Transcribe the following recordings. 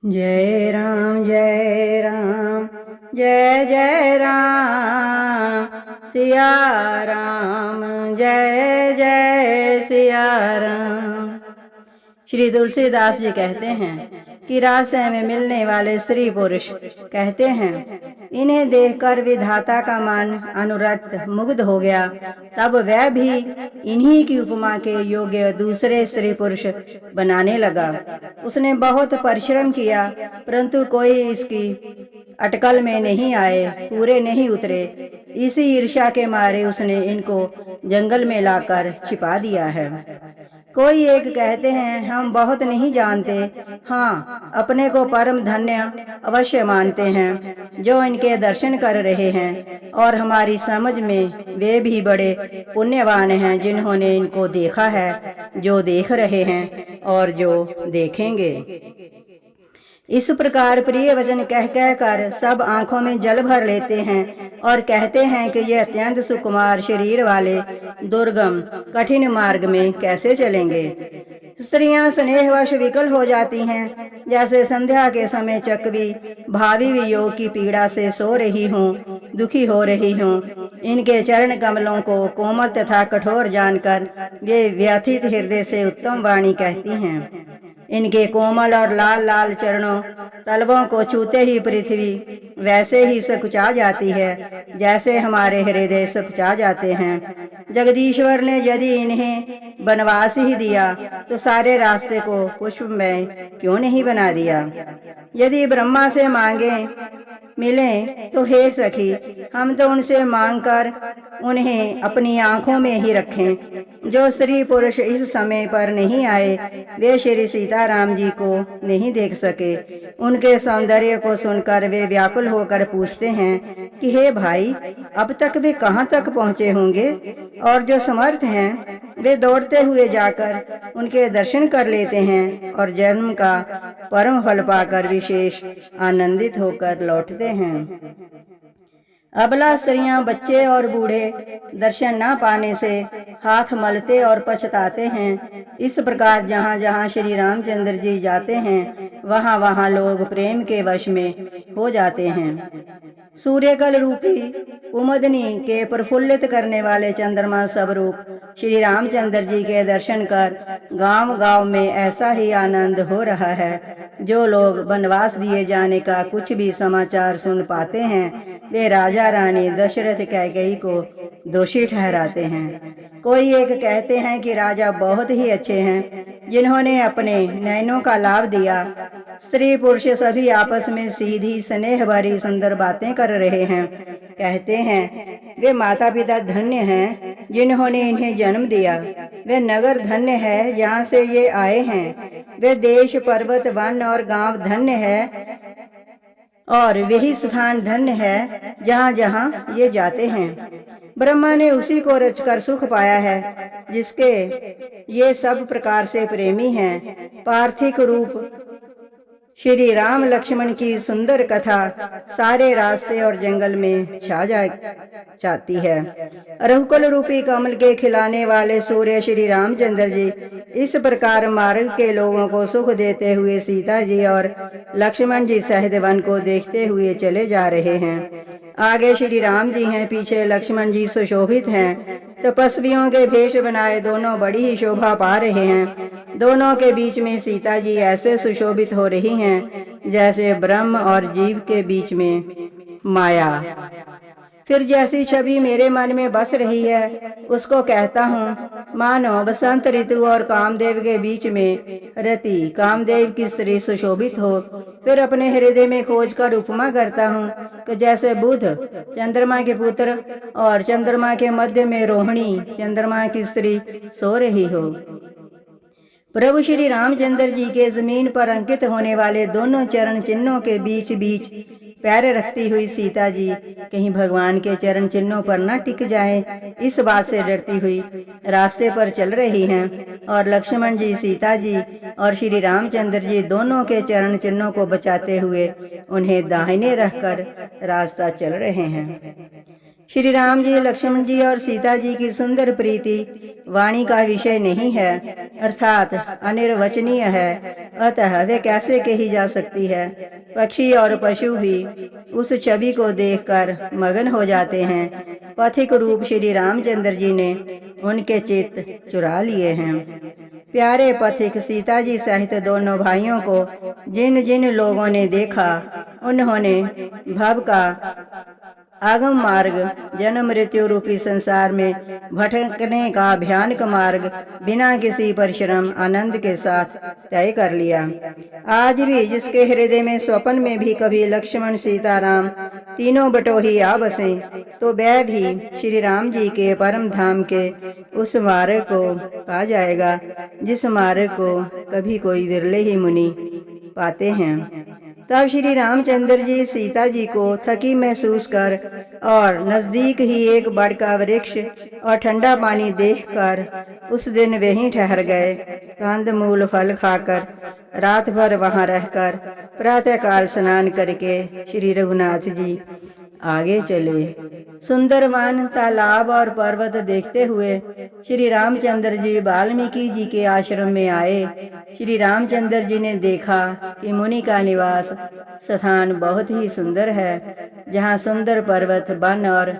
जय राम जय राम जय जय राम सिया राम जय जय सिया राम। श्री तुलसीदास जी कहते हैं कि रास्ते में मिलने वाले स्त्री पुरुष कहते हैं, इन्हें देखकर विधाता का मन अनुरक्त मुग्ध हो गया। तब वह भी इन्हीं की उपमा के योग्य दूसरे स्त्री पुरुष बनाने लगा। उसने बहुत परिश्रम किया, परंतु कोई इसकी अटकल में नहीं आए, पूरे नहीं उतरे। इसी ईर्ष्या के मारे उसने इनको जंगल में लाकर छिपा दिया है। कोई एक कहते हैं, हम बहुत नहीं जानते, हाँ अपने को परम धन्य अवश्य मानते हैं जो इनके दर्शन कर रहे हैं, और हमारी समझ में वे भी बड़े पुण्यवान हैं जिन्होंने इनको देखा है, जो देख रहे हैं और जो देखेंगे। इस प्रकार प्रिय वचन कह कह कर सब आंखों में जल भर लेते हैं और कहते हैं कि ये अत्यंत सुकुमार शरीर वाले दुर्गम कठिन मार्ग में कैसे चलेंगे। स्त्रियां स्नेहवश विकल हो जाती हैं, जैसे संध्या के समय चकवी भावी वियोग की पीड़ा से सो रही हूँ, दुखी हो रही हूँ। इनके चरण कमलों को कोमल तथा कठोर जानकर वे व्यथित हृदय से उत्तम वाणी कहती हैं। इनके कोमल और लाल लाल चरणों तलवों को छूते ही पृथ्वी वैसे ही सकुचा जाती है जैसे हमारे हृदय सकुचा जाते हैं। जगदीश्वर ने यदि इन्हें बनवास ही दिया तो सारे रास्ते को पुष्पमय क्यों नहीं बना दिया। यदि ब्रह्मा से मांगे मिलें तो हे सखी, हम तो उनसे मांगकर उन्हें अपनी आंखों में ही रखें। जो स्त्री पुरुष इस समय पर नहीं आए वे श्री सीताराम जी को नहीं देख सके। उनके सौंदर्य को सुनकर वे व्याकुल होकर पूछते हैं कि हे भाई, अब तक वे कहाँ तक पहुँचे होंगे। और जो समर्थ हैं वे दौड़ते हुए जाकर उनके दर्शन कर लेते हैं और जन्म का परम फल पाकर विशेष आनंदित होकर लौटते हैं। अबला स्त्रियां, बच्चे और बूढ़े दर्शन न पाने से हाथ मलते और पछताते हैं। इस प्रकार जहाँ जहाँ श्री रामचंद्र जी जाते हैं वहाँ वहाँ लोग प्रेम के वश में हो जाते हैं। सूर्यकल रूपी कुमुदनी के प्रफुल्लित करने वाले चंद्रमा स्वरूप श्री रामचंद्र जी के दर्शन कर गांव गांव में ऐसा ही आनंद हो रहा है। जो लोग वनवास दिए जाने का कुछ भी समाचार सुन पाते हैं वे राजा रानी दशरथ कैकेयी को दोषी ठहराते हैं। कोई एक कहते हैं कि राजा बहुत ही अच्छे हैं जिन्होंने अपने नयनों का लाभ दिया। स्त्री पुरुष सभी आपस में सीधी स्नेह भरी सुंदर बातें कर रहे हैं। कहते हैं वे माता पिता धन्य हैं जिन्होंने इन्हें जन्म दिया। वे नगर धन्य है जहाँ से ये आए हैं। वे देश पर्वत वन और गांव धन्य है और वही स्थान धन्य है जहाँ जहाँ ये जाते हैं। ब्रह्मा ने उसी को रचकर सुख पाया है जिसके ये सब प्रकार से प्रेमी हैं। पार्थिक रूप श्री राम लक्ष्मण की सुंदर कथा सारे रास्ते और जंगल में छा जाती है। रघुकुल रूपी कमल के खिलाने वाले सूर्य श्री रामचंद्र जी इस प्रकार मार्ग के लोगों को सुख देते हुए सीता जी और लक्ष्मण जी सहित वन को देखते हुए चले जा रहे हैं। आगे श्री राम जी हैं, पीछे लक्ष्मण जी सुशोभित हैं। तपस्वियों के भेष बनाए दोनों बड़ी ही शोभा पा रहे हैं। दोनों के बीच में सीता जी ऐसे सुशोभित हो रही हैं जैसे ब्रह्म और जीव के बीच में माया। फिर जैसी छवि मेरे मन में बस रही है उसको कहता हूँ, मानो बसंत ऋतु और कामदेव के बीच में रति कामदेव की स्त्री सुशोभित हो। फिर अपने हृदय में खोज कर उपमा करता हूँ कि जैसे बुध चंद्रमा के पुत्र और चंद्रमा के मध्य में रोहिणी चंद्रमा की स्त्री सो रही हो। प्रभु श्री रामचंद्र जी के जमीन पर अंकित होने वाले दोनों चरण चिन्हों के बीच बीच पैर रखती हुई सीता जी कहीं भगवान के चरण चिन्हों पर न टिक जाएं, इस बात से डरती हुई रास्ते पर चल रही हैं। और लक्ष्मण जी, सीता जी और श्री रामचंद्र जी दोनों के चरण चिन्हों को बचाते हुए उन्हें दाहिने रखकर रास्ता चल रहे हैं। श्री राम जी, लक्ष्मण जी और सीता जी की सुंदर प्रीति वाणी का विषय नहीं है, अर्थात अनिर्वचनीय है, अतः वे कैसे कही जा सकती है। पक्षी और पशु भी उस छवि को देखकर मगन हो जाते हैं। पथिक रूप श्री रामचंद्र जी ने उनके चित्त चुरा लिए हैं। प्यारे पथिक सीता जी सहित दोनों भाइयों को जिन जिन लोगों ने देखा, उन्होंने भव का आगम मार्ग, जन्म मृत्यु रूपी संसार में भटकने का भयानक मार्ग बिना किसी परिश्रम आनंद के साथ तय कर लिया। आज भी जिसके हृदय में स्वप्न में भी कभी लक्ष्मण सीता राम तीनों बटोही आ बसे, तो वह भी श्री राम जी के परम धाम के उस मार्ग को पा जाएगा, जिस मार्ग को कभी कोई विरले ही मुनि पाते हैं। तब श्री रामचंद्र जी सीता जी को थकी महसूस कर और नजदीक ही एक बड़ का वृक्ष और ठंडा पानी देखकर उस दिन वहीं ठहर गए। कंद मूल फल खाकर रात भर वहां रहकर प्रातःकाल स्नान करके श्री रघुनाथ जी आगे चले। सुंदर वन, तालाब और पर्वत देखते हुए श्री रामचंद्र जी वाल्मीकि जी के आश्रम में आए। श्री रामचंद्र जी ने देखा कि मुनि का निवास स्थान बहुत ही सुंदर है, जहाँ सुंदर पर्वत, वन और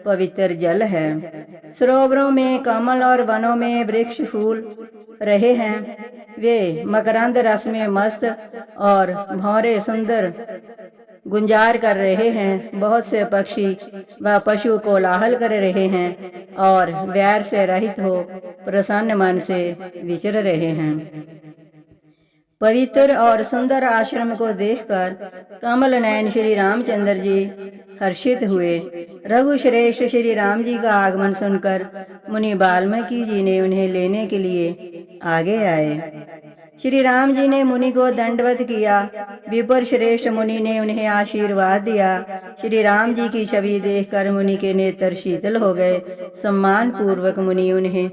पवित्र जल है। सरोवरों में कमल और वनों में वृक्ष फूल रहे हैं। वे मकरंद रस में मस्त और भौरे सुंदर गुंजार कर रहे हैं। बहुत से पक्षी व पशु कोलाहल कर रहे हैं और वैर से रहित हो प्रसन्न मन से विचर रहे हैं। पवित्र और सुंदर आश्रम को देखकर कमल नयन श्री रामचंद्र जी हर्षित हुए। रघुश्रेष्ठ श्री राम जी का आगमन सुनकर मुनि वाल्मीकि जी ने उन्हें लेने के लिए आगे आए। श्री राम जी ने मुनि को दंडवत किया। विपर श्रेष्ठ मुनि ने उन्हें आशीर्वाद दिया। श्री राम जी की छवि देखकर मुनि के नेत्र शीतल हो गए। सम्मान पूर्वक मुनि उन्हें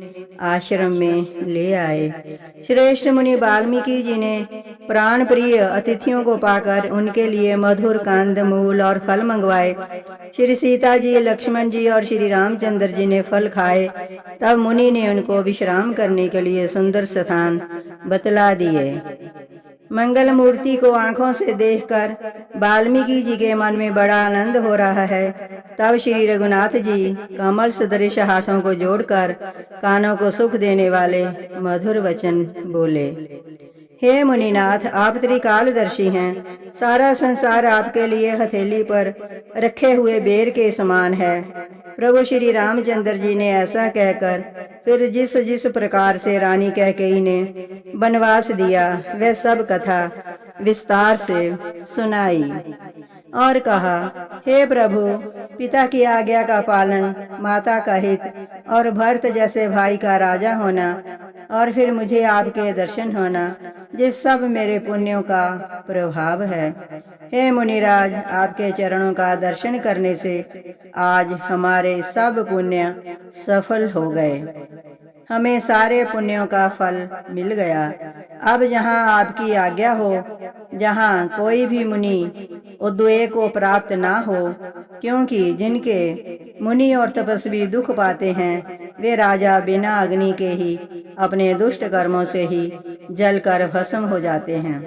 आश्रम में ले आए। श्रेष्ठ मुनि वाल्मीकि जी ने प्राण प्रिय अतिथियों को पाकर उनके लिए मधुर कंद मूल और फल मंगवाए। श्री सीता जी, लक्ष्मण जी और श्री रामचंद्र जी ने फल खाए। तब मुनि ने उनको विश्राम करने के लिए सुंदर स्थान बतला दिए। मंगल मूर्ति को आंखों से देखकर वाल्मीकि जी के मन में बड़ा आनंद हो रहा है। तब श्री रघुनाथ जी कमल सदृश हाथों को जोड़कर कानों को सुख देने वाले मधुर वचन बोले। हे मुनिनाथ, आप त्रिकालदर्शी हैं। सारा संसार आपके लिए हथेली पर रखे हुए बेर के समान है। प्रभु श्री रामचंद्र जी ने ऐसा कहकर फिर जिस जिस प्रकार से रानी कैकेयी ने वनवास दिया, वह सब कथा विस्तार से सुनाई और कहा, हे प्रभु, पिता की आज्ञा का पालन, माता का हित और भरत जैसे भाई का राजा होना और फिर मुझे आपके दर्शन होना, जिस सब मेरे पुण्यों का प्रभाव है। हे मुनिराज, आपके चरणों का दर्शन करने से आज हमारे सब पुण्य सफल हो गए। हमें सारे पुण्यों का फल मिल गया। अब जहाँ आपकी आज्ञा हो, जहाँ कोई भी मुनि उद्वेग को प्राप्त ना हो, क्योंकि जिनके मुनि और तपस्वी दुख पाते हैं, वे राजा बिना अग्नि के ही अपने दुष्ट कर्मों से ही जलकर भस्म हो जाते हैं।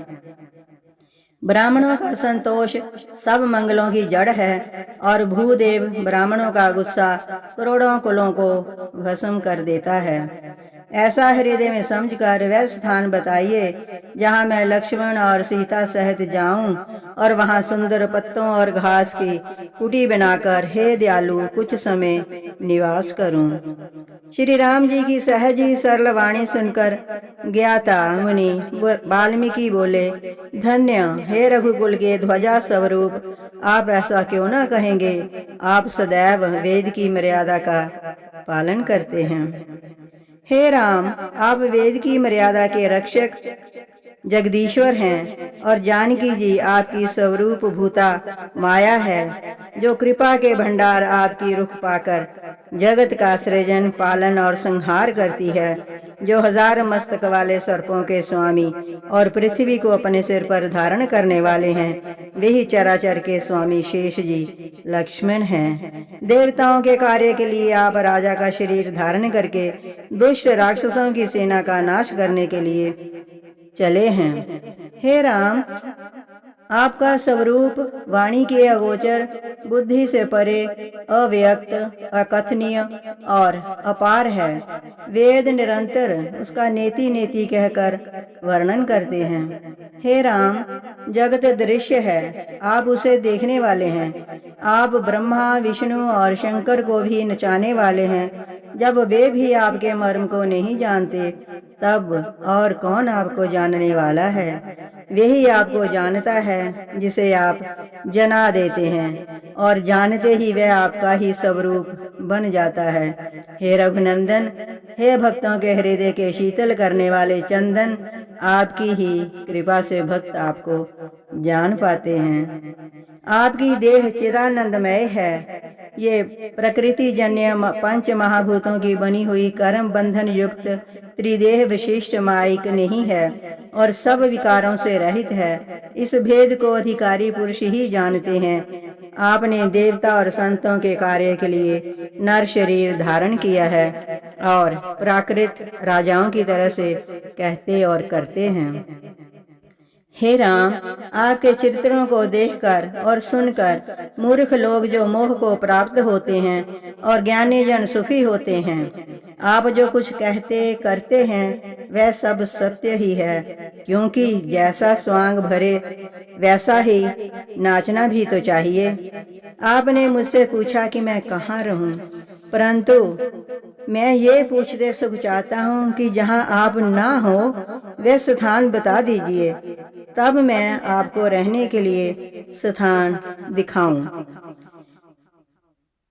ब्राह्मणों का संतोष सब मंगलों की जड़ है और भूदेव ब्राह्मणों का गुस्सा करोड़ों कुलों को भस्म कर देता है। ऐसा हृदय में समझकर वह स्थान बताइए जहाँ मैं लक्ष्मण और सीता सहित जाऊं और वहाँ सुंदर पत्तों और घास की कुटी बनाकर हे दयालु कुछ समय निवास करूं। श्री राम जी की सहज ही सरल वाणी सुनकर ज्ञाता मुनि वाल्मीकि बोले, धन्य हे रघुकुल के ध्वजा स्वरूप, आप ऐसा क्यों न कहेंगे। आप सदैव वेद की मर्यादा का पालन करते हैं। हे राम, आप वेद की मर्यादा के रक्षक जगदीश्वर हैं और जानकी जी आपकी स्वरूप भूता माया है, जो कृपा के भंडार आपकी रुख पाकर जगत का सृजन पालन और संहार करती है, जो 1000 मस्तक वाले सर्पों के स्वामी और पृथ्वी को अपने सिर पर धारण करने वाले हैं, वही चराचर के स्वामी शेष जी लक्ष्मण हैं। देवताओं के कार्य के लिए आप राजा का शरीर धारण करके दुष्ट राक्षसों की सेना का नाश करने के लिए चले हैं। हे राम, आपका स्वरूप वाणी के अगोचर, बुद्धि से परे, अव्यक्त, अकथनीय और अपार है। वेद निरंतर उसका नेति नेति कहकर वर्णन करते हैं। हे राम, जगत दृश्य है, आप उसे देखने वाले हैं। आप ब्रह्मा, विष्णु और शंकर को भी नचाने वाले हैं। जब वे भी आपके मर्म को नहीं जानते, तब और कौन आपको जानने वाला है? वही आपको जानता है जिसे आप जना देते हैं, और जानते ही वह आपका ही स्वरूप बन जाता है। हे रघुनंदन, हे भक्तों के हृदय के शीतल करने वाले चंदन, आपकी ही कृपा से भक्त आपको जान पाते हैं। आपकी देह चिदानंदमय है। ये प्रकृति जन्य 5 महाभूतों की बनी हुई कर्म बंधन युक्त त्रिदेह विशिष्ट माइक नहीं है और सब विकारों से रहित है। इस भेद को अधिकारी पुरुष ही जानते हैं। आपने देवता और संतों के कार्य के लिए नर शरीर धारण किया है और प्राकृत राजाओं की तरह से कहते और करते हैं। हे राम, आपके चित्रों को देखकर और सुनकर मूर्ख लोग जो मोह को प्राप्त होते हैं और ज्ञानी जन सुखी होते हैं। आप जो कुछ कहते करते हैं वह सब सत्य ही है, क्योंकि जैसा स्वांग भरे वैसा ही नाचना भी तो चाहिए। आपने मुझसे पूछा कि मैं कहाँ रहूं, परंतु मैं ये पूछते सुख चाहता हूँ कि जहाँ आप ना हो वह स्थान बता दीजिए, तब मैं आपको रहने के लिए स्थान दिखाऊं।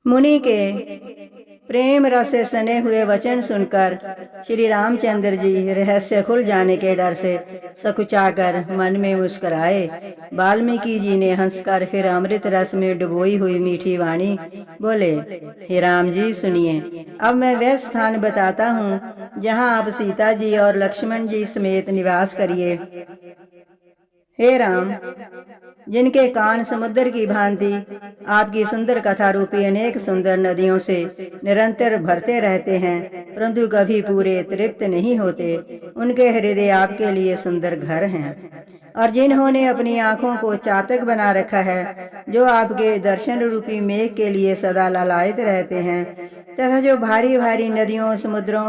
मुनि के प्रेम रस से सने हुए वचन सुनकर श्री रामचंद्र जी रहस्य खुल जाने के डर से सकुचाकर मन में मुस्कुराए। वाल्मीकि जी ने हंसकर फिर अमृत रस में डुबोई हुई मीठी वाणी बोले, हे राम जी सुनिए, अब मैं वह स्थान बताता हूँ जहाँ आप सीता जी और लक्ष्मण जी समेत निवास करिए। हे राम, जिनके कान समुद्र की भांति आपकी सुंदर कथा रूपी अनेक सुंदर नदियों से निरंतर भरते रहते हैं, परंतु कभी पूरे तृप्त नहीं होते, उनके हृदय आपके लिए सुंदर घर हैं। और जिन्होंने अपनी आंखों को चातक बना रखा है, जो आपके दर्शन रूपी मेघ के लिए सदा लालायित रहते हैं, तथा जो भारी भारी नदियों, समुद्रों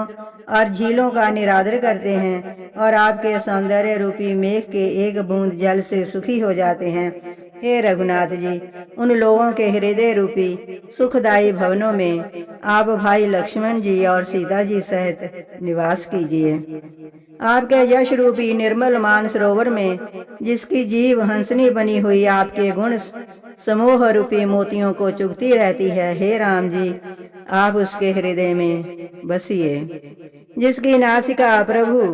और झीलों का निरादर करते हैं और आपके सौंदर्य रूपी मेघ के एक बूंद जल से सुखी हो जाते हैं। हे रघुनाथ जी, उन लोगों के हृदय रूपी सुखदायी भवनों में आप भाई लक्ष्मण जी और सीता जी सहित निवास कीजिए। आपके यश रूपी निर्मल मान सरोवर में जिसकी जीव हंसनी बनी हुई आपके गुण समूह रूपी मोतियों को चुगती रहती है, हे राम जी, आप उसके हृदय में बसिए। जिसकी नासिका प्रभु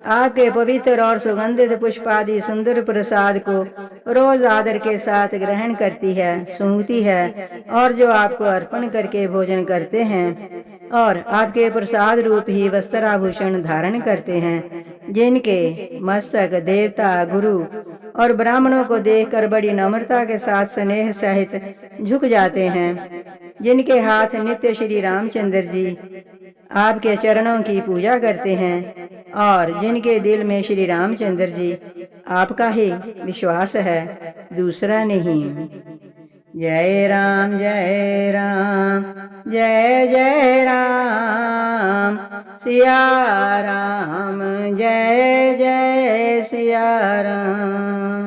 आपके पवित्र और सुगंधित पुष्पादि सुंदर प्रसाद को रोज आदर के साथ ग्रहण करती है, सूंघती है, और जो आपको अर्पण करके भोजन करते हैं और आपके प्रसाद रूप ही वस्त्राभूषण धारण करते हैं, जिनके मस्तक देवता, गुरु और ब्राह्मणों को देखकर बड़ी नम्रता के साथ स्नेह सहित झुक जाते हैं, जिनके हाथ नित्य श्री रामचंद्र जी आपके चरणों की पूजा करते हैं और जिनके दिल में श्री रामचंद्र जी आपका ही विश्वास है, दूसरा नहीं। जय राम जय राम जय जय राम, सिया राम जय जय सिया राम।